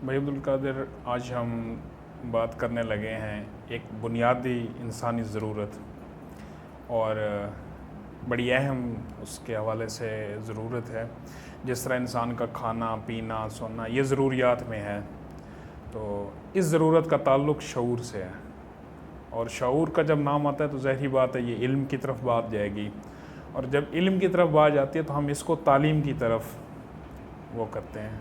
بھائی عبدالقادر، آج ہم بات کرنے لگے ہیں ایک بنیادی انسانی ضرورت، اور بڑی اہم اس کے حوالے سے ضرورت ہے. جس طرح انسان کا کھانا پینا سونا یہ ضروریات میں ہے، تو اس ضرورت کا تعلق شعور سے ہے. اور شعور کا جب نام آتا ہے تو ظاہری بات ہے یہ علم کی طرف بات جائے گی، اور جب علم کی طرف بات جاتی ہے تو ہم اس کو تعلیم کی طرف وہ کرتے ہیں.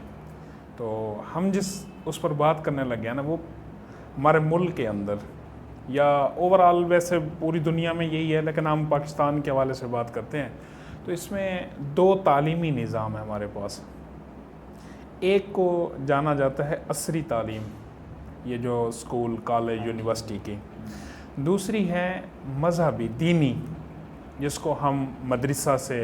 تو ہم جس اس پر بات کرنے لگے ہیں نا، وہ ہمارے ملک کے اندر یا اوورآل ویسے پوری دنیا میں یہی ہے، لیکن ہم پاکستان کے حوالے سے بات کرتے ہیں. تو اس میں دو تعلیمی نظام ہیں ہمارے پاس. ایک کو جانا جاتا ہے عصری تعلیم، یہ جو اسکول کالج یونیورسٹی کی. دوسری ہے مذہبی دینی، جس کو ہم مدرسہ سے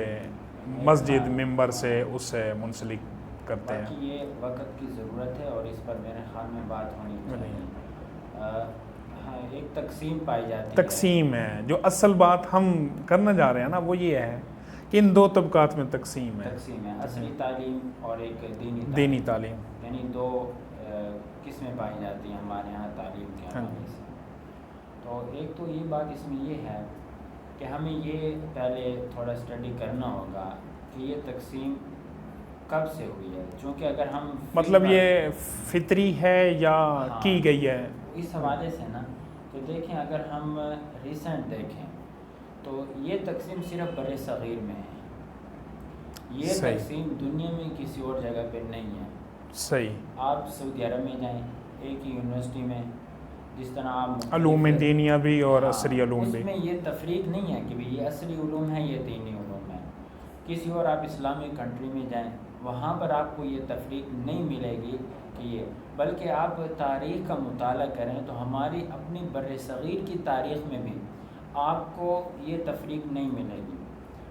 مسجد ممبر سے اس سے منسلک کرتے ہیں. باقی یہ وقت کی ضرورت ہے اور اس پر میرے خیال میں بات ہونی چاہیے. ہاں، ایک تقسیم پائی جاتی ہے. تقسیم ہے جو اصل بات ہم کرنا جا رہے ہیں نا، وہ یہ ہے کہ ان دو طبقات میں تقسیم ہے. عصری تعلیم اور ایک دینی تعلیم، یعنی دو قسمیں پائی جاتی ہیں ہمارے یہاں تعلیم کے حوالے سے. تو ایک تو یہ بات اس میں یہ ہے کہ ہمیں یہ پہلے تھوڑا اسٹڈی کرنا ہوگا کہ یہ تقسیم کب سے ہوئی ہے. چونکہ اگر ہم مطلب یہ فطری ہے یا کی گئی ہے، اس حوالے سے نا، تو دیکھیں اگر ہم ریسنٹ دیکھیں تو یہ تقسیم صرف بر صغیر میں ہے. یہ تقسیم دنیا میں کسی اور جگہ پہ نہیں ہے. صحیح. آپ سعودی عرب میں جائیں، ایک ہی یونیورسٹی میں جس طرح آپ علوم دینیہ بھی اور عصری علوم بھی، اس میں یہ تفریق نہیں ہے کہ بھی یہ عصری علوم ہے یہ دینی علوم ہے. کسی اور آپ اسلامک کنٹری میں جائیں، وہاں پر آپ کو یہ تفریق نہیں ملے گی کہ یہ، بلکہ آپ تاریخ کا مطالعہ کریں تو ہماری اپنی بر صغیر کی تاریخ میں بھی آپ کو یہ تفریق نہیں ملے گی.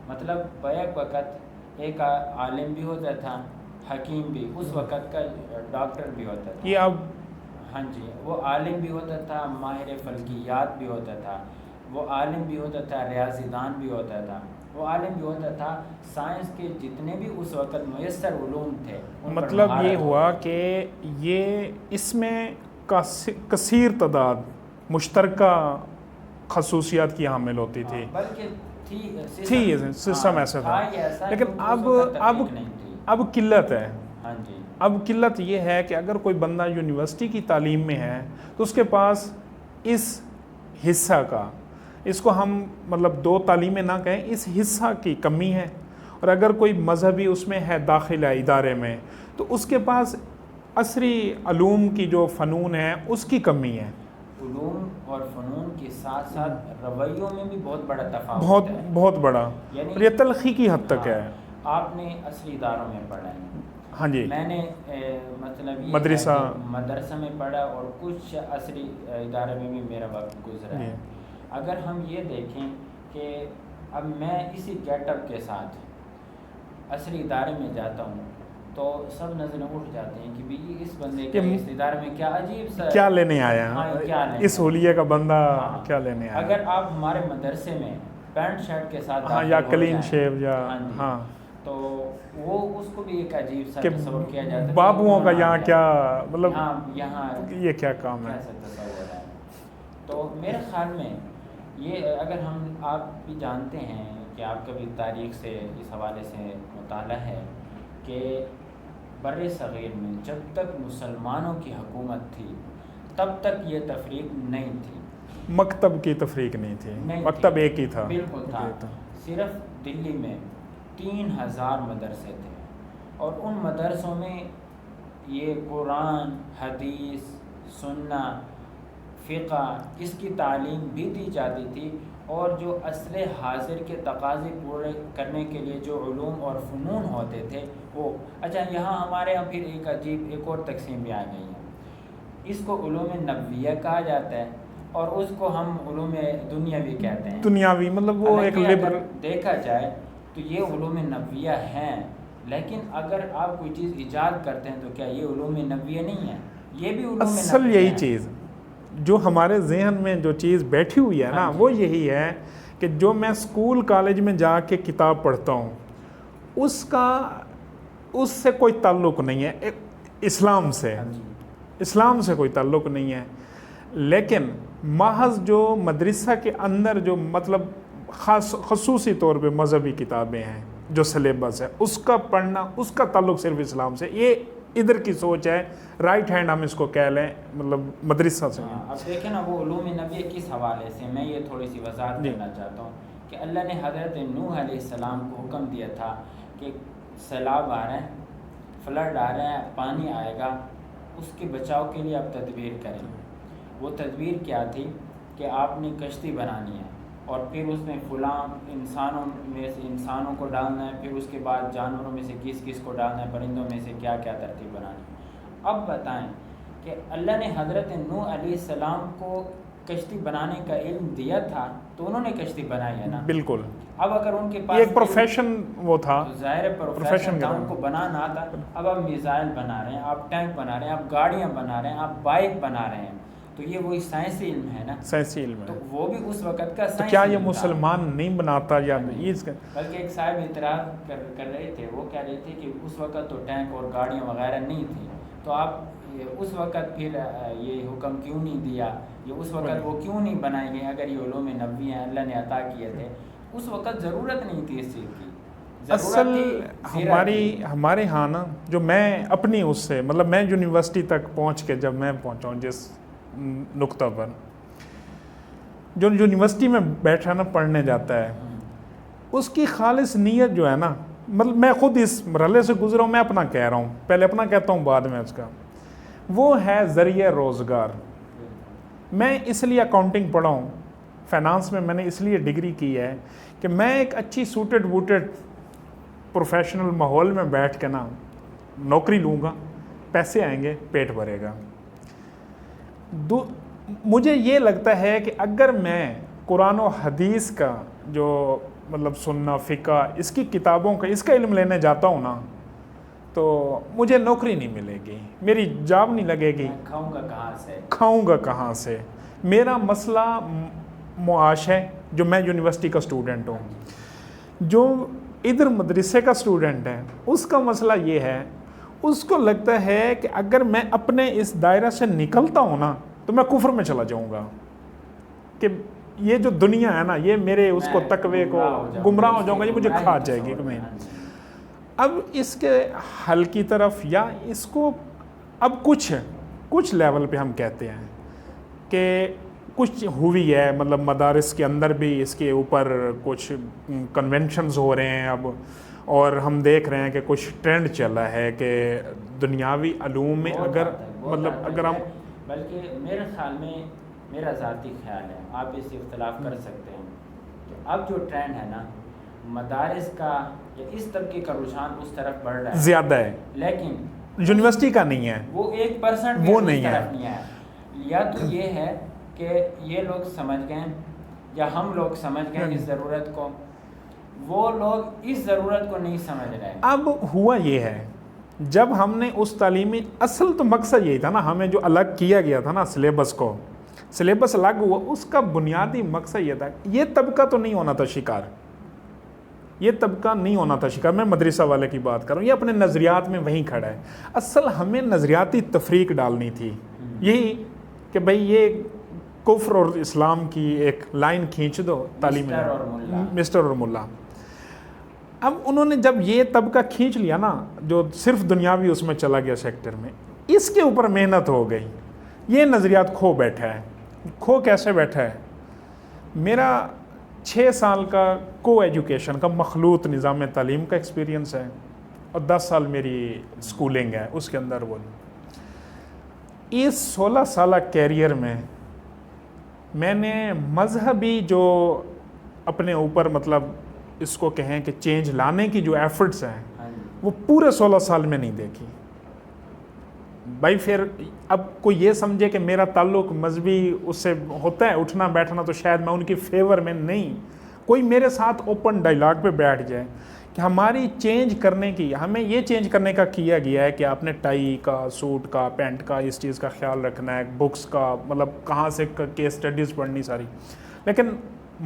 مطلب بیک وقت ایک عالم بھی ہوتا تھا، حکیم بھی، اس وقت کا ڈاکٹر بھی ہوتا تھا. یہ اب ہاں جی، وہ عالم بھی ہوتا تھا، ماہر فلکیات بھی ہوتا تھا، وہ عالم بھی ہوتا تھا، ریاضی دان بھی ہوتا تھا، وہ عالم بھی ہوتا تھا. سائنس کے جتنے بھی اس وقت میسر علوم تھے، مطلب یہ ہوا کہ یہ اس میں کثیر تعداد مشترکہ خصوصیات کی حامل ہوتی تھی. بلکہ تھی سسٹم ایسا تھا، لیکن اب قلت ہے. ہاں جی، اب قلت یہ ہے کہ اگر کوئی بندہ یونیورسٹی کی تعلیم میں ہے تو اس کے پاس اس حصہ کا، اس کو ہم مطلب دو تعلیمیں نہ کہیں، اس حصہ کی کمی ہے. اور اگر کوئی مذہبی اس میں ہے داخلہ ادارے میں، تو اس کے پاس عصری علوم کی جو فنون ہے اس کی کمی ہے. علوم اور فنون کے ساتھ ساتھ رویوں میں بھی بہت بڑا تفاوت ہے، بہت بڑا، یعنی اور یہ تلخی کی حد تک ہے. آپ نے عصری اداروں میں پڑھا ہے، ہاں جی، میں نے مطلب مدرسہ میں پڑھا اور کچھ عصری ادارے میں بھی میرا وقت گزرا ہے. اگر ہم یہ دیکھیں کہ اب میں اسی گیٹ اپ کے ساتھ عصری ادارے میں جاتا ہوں تو سب نظریں اٹھ جاتے ہیں کہ بھی اس بندے کے اس ادارے میں کیا عجیب سا کیا لینے آیا، اس حولیے کا بندہ کیا لینے آیا. اگر آپ ہمارے مدرسے میں پینٹ شرٹ کے ساتھ یا کلین شیو یا تو وہ اس کو بھی ایک عجیب سا تصور کیا جاتا ہے. بابوؤں کا یہاں کیا مطلب، یہاں یہ کیا کام ہے. تو میرے خیال میں یہ اگر آپ بھی جانتے ہیں کہ آپ کا بھی تاریخ سے اس حوالے سے مطالعہ ہے کہ بر صغیر میں جب تک مسلمانوں کی حکومت تھی تب تک یہ تفریق نہیں تھی. مکتب کی تفریق نہیں تھی، مکتب ایک ہی تھا. بالکل تھا. صرف دلی میں 3000 مدرسے تھے، اور ان مدرسوں میں یہ قرآن، حدیث، سنت، فقہ، اس کی تعلیم بھی دی جاتی تھی. اور جو عصر حاضر کے تقاضے پورے کرنے کے لیے جو علوم اور فنون ہوتے تھے وہ، اچھا یہاں ہمارے یہاں پھر ایک عجیب ایک اور تقسیم بھی آ گئی ہے. اس کو علوم نبویہ کہا جاتا ہے اور اس کو ہم علوم دنیاوی کہتے ہیں. دنیاوی مطلب وہ ایک اگر دیکھا جائے تو یہ علوم نبویہ ہیں، لیکن اگر آپ کوئی چیز ایجاد کرتے ہیں تو کیا یہ علوم نبویہ نہیں ہے؟ یہ بھی علوم اصل نبویہ یہی چیز جو ہمارے ذہن میں جو چیز بیٹھی ہوئی ہے نا، وہ یہی ہے کہ جو میں اسکول کالج میں جا کے کتاب پڑھتا ہوں اس سے کوئی تعلق نہیں ہے. اسلام سے، اسلام سے کوئی تعلق نہیں ہے، لیکن محض جو مدرسہ کے اندر جو مطلب خصوصی طور پہ مذہبی کتابیں ہیں، جو سلیبس ہے اس کا پڑھنا، اس کا تعلق صرف اسلام سے، یہ ادھر کی سوچ ہے، رائٹ ہینڈ ہم اس کو کہہ لیں، مطلب مدرسہ سے۔ اب دیکھیں نا، وہ علوم نبی کس حوالے سے، میں یہ تھوڑی سی وضاحت کرنا چاہتا ہوں کہ اللہ نے حضرت نوح علیہ السلام کو حکم دیا تھا کہ سیلاب آ رہے ہیں، فلڈ آ رہے ہیں، پانی آئے گا، اس کے بچاؤ کے لیے آپ تدبیر کریں۔ وہ تدبیر کیا تھی کہ آپ نے کشتی بنانی ہے، اور پھر اس میں فلاں انسانوں میں سے انسانوں کو ڈالنا ہے، پھر اس کے بعد جانوروں میں سے کس کس کو ڈالنا ہے، پرندوں میں سے کیا کیا ترتیب بنانی ہے۔ اب بتائیں کہ اللہ نے حضرت نوح علیہ السلام کو کشتی بنانے کا علم دیا تھا تو انہوں نے کشتی بنائی ہے نا، بالکل۔ اب اگر ان کے پاس ایک پروفیشن وہ تھا، ظاہر پروفیشن تھا، ان کو بنانا تھا۔ اب آپ میزائل بنا رہے ہیں، آپ ٹینک بنا رہے ہیں، آپ گاڑیاں بنا رہے ہیں، آپ بائک بنا رہے ہیں، تو یہ وہی سائنسی علم ہے نا، سائنسی علم ہے، تو وہ بھی اس وقت کا تو سائنسی کیا یہ علم تھا۔ مسلمان نہیں بناتا یا بلکہ ایک صاحب اعتراض کر رہے تھے، وہ کہہ رہے تھے کہ اس وقت تو ٹینک اور گاڑیاں وغیرہ نہیں تھیں، تو آپ اس وقت پھر یہ حکم کیوں نہیں دیا، یہ اس وقت وہ کیوں نہیں بنائے گئے؟ اگر یہ علوم نبوی ہیں، اللہ نے عطا کیے تھے، اس وقت ضرورت نہیں تھی اس چیز کی۔ اصل ہمارے ہاں نا، جو میں اپنی اس سے مطلب میں یونیورسٹی تک پہنچ کے جب میں پہنچا ہوں جس نقطہ پر، جو یونیورسٹی میں بیٹھا نا پڑھنے جاتا ہے، اس کی خالص نیت جو ہے نا، مطلب میں خود اس مرحلے سے گزرا ہوں، میں اپنا کہہ رہا ہوں، پہلے اپنا کہتا ہوں بعد میں اس کا، وہ ہے ذریعہ روزگار۔ میں اس لیے اکاؤنٹنگ پڑھا ہوں، فائنانس میں نے اس لیے ڈگری کی ہے کہ میں ایک اچھی سوٹڈ ووٹڈ پروفیشنل ماحول میں بیٹھ کے نا نوکری لوں گا، پیسے آئیں گے، پیٹ بھرے گا۔ مجھے یہ لگتا ہے کہ اگر میں قرآن و حدیث کا جو مطلب سننا، فقہ، اس کی کتابوں کا، اس کا علم لینے جاتا ہوں نا، تو مجھے نوکری نہیں ملے گی، میری جاب نہیں لگے گی، کھاؤں گا کہاں سے؟ میرا مسئلہ معاش ہے، جو میں یونیورسٹی کا اسٹوڈنٹ ہوں، جو ادھر مدرسے کا اسٹوڈنٹ ہے، اس کا مسئلہ یہ ہے، اس کو لگتا ہے کہ اگر میں اپنے اس دائرہ سے نکلتا ہوں نا تو میں کفر میں چلا جاؤں گا، کہ یہ جو دنیا ہے نا، یہ میرے اس کو تقوی کو گمراہ ہو جاؤں گا، یہ مجھے کھا جائے گی۔ اب اس کے حل کی طرف، یا اس کو اب کچھ لیول پہ ہم کہتے ہیں کہ کچھ ہوئی ہے، مطلب مدارس کے اندر بھی اس کے اوپر کچھ کنونشنز ہو رہے ہیں اب، اور ہم دیکھ رہے ہیں کہ کچھ ٹرینڈ چلا ہے کہ دنیاوی علوم میں اگر ہم، بلکہ میرے خیال میں، میرا ذاتی خیال ہے، آپ اس سے اختلاف کر سکتے ہیں، کہ اب جو ٹرینڈ ہے نا مدارس کا یا اس طبقے کا رجحان اس طرف بڑھ رہا ہے، زیادہ ہے، لیکن یونیورسٹی کا نہیں ہے، وہ 1% وہ نہیں ہے۔ یا تو یہ ہے کہ یہ لوگ سمجھ گئے یا ہم لوگ سمجھ گئے اس ضرورت کو، وہ لوگ اس ضرورت کو نہیں سمجھ رہے۔ اب ہوا یہ ہے، جب ہم نے اس تعلیمی، اصل تو مقصد یہی تھا نا، ہمیں جو الگ کیا گیا تھا نا سلیبس کو، سلیبس الگ ہوا، اس کا بنیادی مقصد یہ تھا، یہ طبقہ تو نہیں ہونا تھا شکار، یہ طبقہ نہیں ہونا تھا شکار۔ میں مدرسہ والے کی بات کر رہا ہوں، یہ اپنے نظریات میں وہیں کھڑا ہے۔ اصل ہمیں نظریاتی تفریق ڈالنی تھی، یہی کہ بھئی یہ کفر اور اسلام کی ایک لائن کھینچ دو تعلیم میں، مسٹر اور ملا۔ اب انہوں نے جب یہ طبقہ کھینچ لیا نا، جو صرف دنیاوی اس میں چلا گیا سیکٹر میں، اس کے اوپر محنت ہو گئی، یہ نظریات کھو بیٹھا ہے۔ کھو کیسے بیٹھا ہے؟ میرا 6 سال کا کو ایجوکیشن کا مخلوط نظام تعلیم کا ایکسپیرینس ہے، اور 10 سال میری سکولنگ ہے اس کے اندر۔ وہ اس 16 سالہ کیریئر میں نے مذہبی جو اپنے اوپر مطلب اس کو کہیں کہ چینج لانے کی جو ایفرٹس ہیں، وہ پورے 16 سال میں نہیں دیکھی۔ بھائی پھر اب کوئی یہ سمجھے کہ میرا تعلق مذہبی اس سے ہوتا ہے اٹھنا بیٹھنا، تو شاید میں ان کی فیور میں نہیں، کوئی میرے ساتھ اوپن ڈائلاگ پہ بیٹھ جائے کہ ہماری چینج کرنے کی، ہمیں یہ چینج کرنے کا کیا گیا ہے کہ آپ نے ٹائی کا، سوٹ کا، پینٹ کا، اس چیز کا خیال رکھنا ہے، بکس کا مطلب کہاں سے کیس اسٹڈیز پڑھنی ساری، لیکن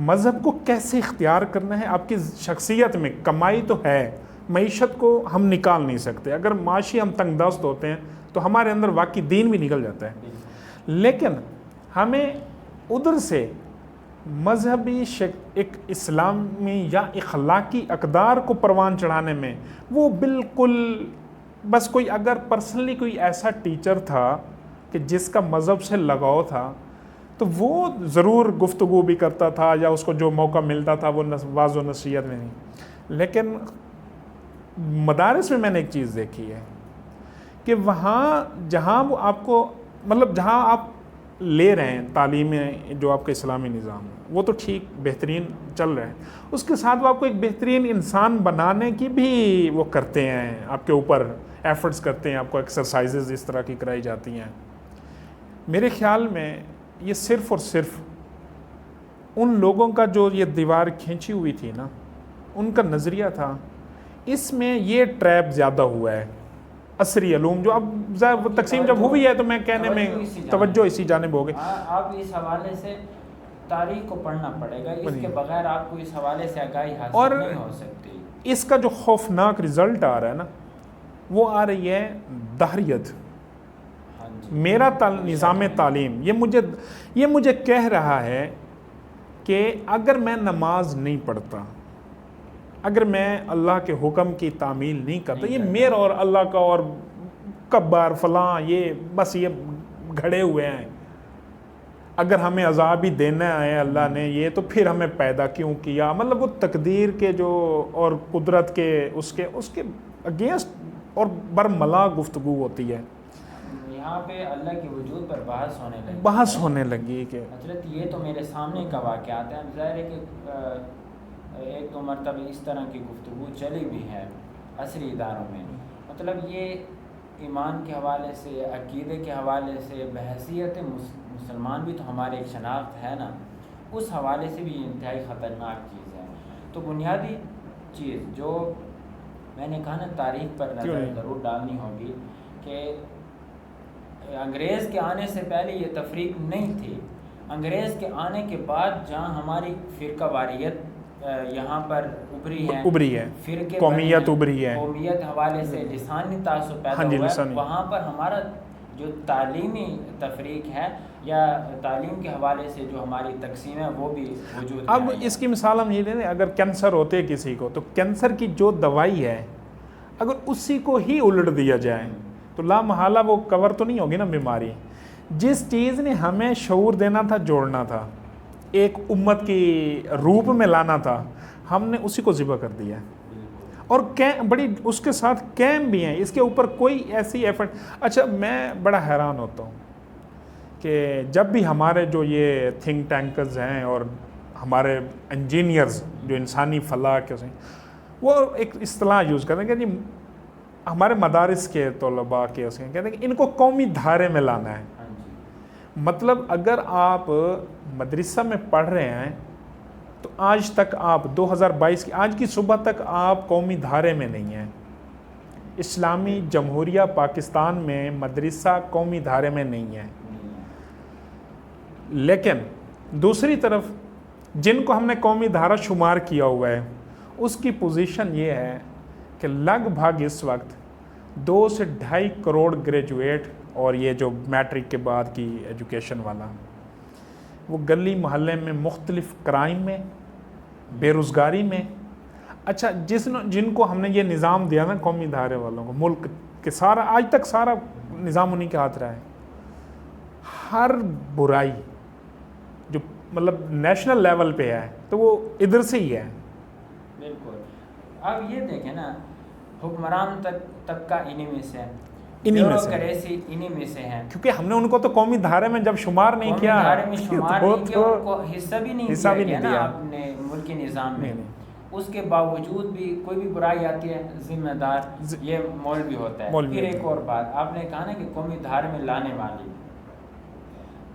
مذہب کو کیسے اختیار کرنا ہے آپ کی شخصیت میں۔ کمائی تو ہے، معیشت کو ہم نکال نہیں سکتے، اگر معاشی ہم تنگ دست ہوتے ہیں تو ہمارے اندر واقعی دین بھی نکل جاتا ہے. لیکن ہمیں ادھر سے مذہبی ایک اسلامی یا اخلاقی اقدار کو پروان چڑھانے میں وہ بالکل بس کوئی اگر پرسنلی کوئی ایسا ٹیچر تھا کہ جس کا مذہب سے لگاؤ تھا تو وہ ضرور گفتگو بھی کرتا تھا یا اس کو جو موقع ملتا تھا وہ واضح و نصیحت میں نہیں. لیکن مدارس میں نے ایک چیز دیکھی ہے کہ وہاں جہاں وہ آپ کو مطلب جہاں آپ لے رہے ہیں تعلیم جو آپ کا اسلامی نظام ہے وہ تو ٹھیک بہترین چل رہا ہے, اس کے ساتھ وہ آپ کو ایک بہترین انسان بنانے کی بھی وہ کرتے ہیں, آپ کے اوپر ایفرٹس کرتے ہیں, آپ کو ایکسرسائزز اس طرح کی کرائی جاتی ہیں. میرے خیال میں یہ صرف اور صرف ان لوگوں کا جو یہ دیوار کھینچی ہوئی تھی نا, ان کا نظریہ تھا, اس میں یہ ٹریپ زیادہ ہوا ہے. عصری علوم جو اب تقسیم جب ہوئی ہے تو میں کہنے میں توجہ اسی جانب ہو گئی. آپ اس حوالے سے تاریخ کو پڑھنا پڑے گا, اس کے بغیر آپ کو اس حوالے سے آگاہی حاصل نہیں ہو سکتی. اس کا جو خوفناک رزلٹ آ رہا ہے نا وہ آ رہی ہے دہریت. میرا نظام تعلیم یہ مجھے کہہ رہا ہے کہ اگر میں نماز نہیں پڑھتا, اگر میں اللہ کے حکم کی تعمیل نہیں کرتا, یہ میرا اور اللہ کا اور کبار فلاں یہ بس یہ گھڑے ہوئے ہیں, اگر ہمیں عذاب ہی دینا ہے اللہ نے یہ تو پھر ہمیں پیدا کیوں کیا, مطلب وہ تقدیر کے جو اور قدرت کے اس کے اگینسٹ اور برملا گفتگو ہوتی ہے. یہاں پہ اللہ کے وجود پر بحث ہونے لگی کہ حضرت یہ تو میرے سامنے کا واقعات ہیں. ظاہر ہے کہ ایک دو مرتبہ اس طرح کی گفتگو چلی بھی ہے عصری اداروں میں, مطلب یہ ایمان کے حوالے سے, عقیدے کے حوالے سے, بحیثیت مسلمان بھی تو ہمارے ایک شناخت ہے نا, اس حوالے سے بھی انتہائی خطرناک چیز ہے. تو بنیادی چیز جو میں نے کہا نا تاریخ پر نظر ضرور ڈالنی ہوگی کہ انگریز کے آنے سے پہلے یہ تفریق نہیں تھی. انگریز کے آنے کے بعد جہاں ہماری فرقہ واریت یہاں پر ابھری ہے, فرقے قومیت ابھری ہے, قومیت حوالے سے لسانی تعصب پیدا ہوا ہے, وہاں پر ہمارا جو تعلیمی تفریق ہے یا تعلیم کے حوالے سے جو ہماری تقسیم ہے وہ بھی وجود ہے. اب اس کی مثال ہم یہ لیں, اگر کینسر ہوتے کسی کو تو کینسر کی جو دوائی ہے اگر اسی کو ہی الٹ دیا جائے تو لا محالہ وہ کور تو نہیں ہوگی نا بیماری. جس چیز نے ہمیں شعور دینا تھا, جوڑنا تھا, ایک امت کی روپ میں لانا تھا, ہم نے اسی کو ذبح کر دیا ہے. اور بڑی اس کے ساتھ کیمپ بھی ہیں, اس کے اوپر کوئی ایسی ایفرٹ. اچھا میں بڑا حیران ہوتا ہوں کہ جب بھی ہمارے جو یہ تھنک ٹینکرز ہیں اور ہمارے انجینئرز جو انسانی فلاح کے وہ ایک اصطلاح یوز کرتے ہیں کہ جی ہمارے مدارس کے طلباء کے کہتے ہیں کہ ان کو قومی دھارے میں لانا ہے. مطلب اگر آپ مدرسہ میں پڑھ رہے ہیں تو آج تک آپ 2022 کی آج کی صبح تک آپ قومی دھارے میں نہیں ہیں. اسلامی جمہوریہ پاکستان میں مدرسہ قومی دھارے میں نہیں ہے. لیکن دوسری طرف جن کو ہم نے قومی دھارہ شمار کیا ہوا ہے اس کی پوزیشن یہ ہے کہ لگ بھگ اس وقت 2 سے 2.5 کروڑ گریجویٹ اور یہ جو میٹرک کے بعد کی ایجوکیشن والا وہ گلی محلے میں مختلف کرائم میں, بے روزگاری میں. اچھا جن کو ہم نے یہ نظام دیا نا قومی دھارے والوں کو, ملک کے سارا آج تک سارا نظام انہیں کے ہاتھ رہا ہے. ہر برائی جو مطلب نیشنل لیول پہ ہے تو وہ ادھر سے ہی ہے. بالکل. اب یہ دیکھیں نا حکمران تک کا انہی میں سے ہے, بیوروکریسی انہی میں سے ہے, کیونکہ ہم نے ان کو تو قومی دھارے میں جب شمار نہیں کیا, قومی دھارے میں شمار نہیں کیا, ان کو حصہ بھی نہیں دیا نا اپنے ملکی نظام میں. اس کے باوجود بھی کوئی بھی برائی آتی ہے ذمہ دار یہ مولوی ہوتا ہے. پھر ایک اور بات آپ نے کہا نا کہ قومی دھارے میں لانے والی,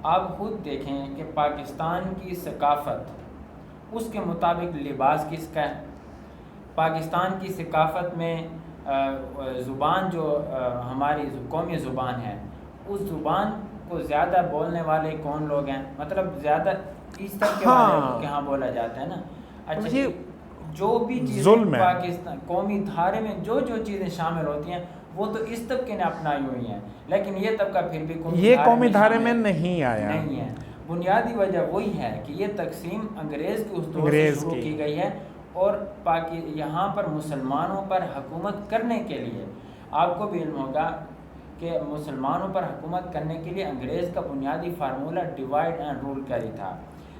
آپ خود دیکھیں کہ پاکستان کی ثقافت اس کے مطابق لباس کس کا ہے. پاکستان کی ثقافت میں زبان جو ہماری قومی زبان ہے اس زبان کو زیادہ بولنے والے کون لوگ ہیں, مطلب زیادہ اس طرح کے والے یہاں بولا جاتا ہے نا. اچھا جو بھی چیزیں پاکستان قومی دھارے میں جو چیزیں شامل ہوتی ہیں وہ تو اس طبقے نے اپنائی ہوئی ہیں، لیکن یہ طبقہ پھر بھی یہ قومی دھارے میں نہیں آیا، نہیں ہے۔ بنیادی وجہ وہی ہے کہ یہ تقسیم انگریز کے اس دور سے شروع کی گئی ہے، اور یہاں پر مسلمانوں پر حکومت کرنے کے لیے آپ کو بھی علم ہوگا کہ مسلمانوں پر حکومت کرنے کے لیے انگریز کا بنیادی فارمولہ ڈیوائڈ اینڈ رول کا ہی تھا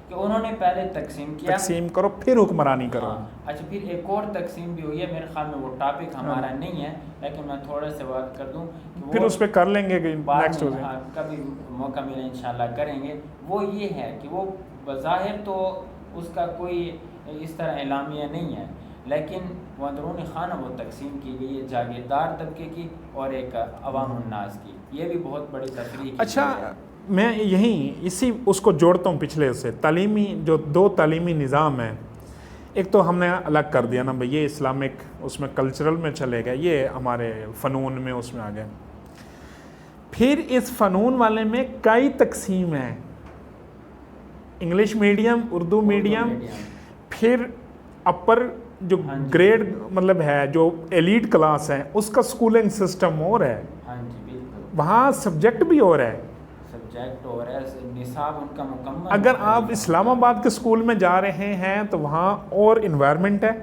کہ انہوں نے پہلے تقسیم کیا، تقسیم کرو پھر حکمرانی کرو۔ اچھا، پھر ایک اور تقسیم بھی ہوئی ہے، میرے خیال میں وہ ٹاپک ہمارا نہیں ہے، لیکن میں تھوڑا سے بات کر دوں کہ پھر اس پہ کر لیں گے کہ نیکسٹ ہو جائے، کبھی موقع ملے انشاءاللہ کریں گے۔ وہ یہ ہے کہ وہ بظاہر تو اس کا کوئی اس طرح اعلامیہ نہیں ہے، لیکن وہ اندرون خانہ وہ تقسیم کی گئی ہے جاگیردار طبقے کی اور ایک عوام الناس کی، یہ بھی بہت بڑی تفریق ہے۔ اچھا، میں اسی اس کو جوڑتا ہوں پچھلے سے، تعلیمی جو دو تعلیمی نظام ہیں، ایک تو ہم نے الگ کر دیا نا بھئی یہ اسلامک اس میں کلچرل میں چلے گئے، یہ ہمارے فنون میں اس میں آ گئے، پھر اس فنون والے میں کئی تقسیم ہیں، انگلش میڈیم، اردو میڈیم، پھر اپر جو گریڈ مطلب ہے جو ایلیٹ کلاس ہے اس کا سکولنگ سسٹم اور ہے، وہاں سبجیکٹ بھی اور ہے، سبجیکٹ اور ہے، نصاب ان کا مکمل۔ اگر آپ اسلام آباد کے اسکول میں جا رہے ہیں تو وہاں اور انوائرمنٹ ہے،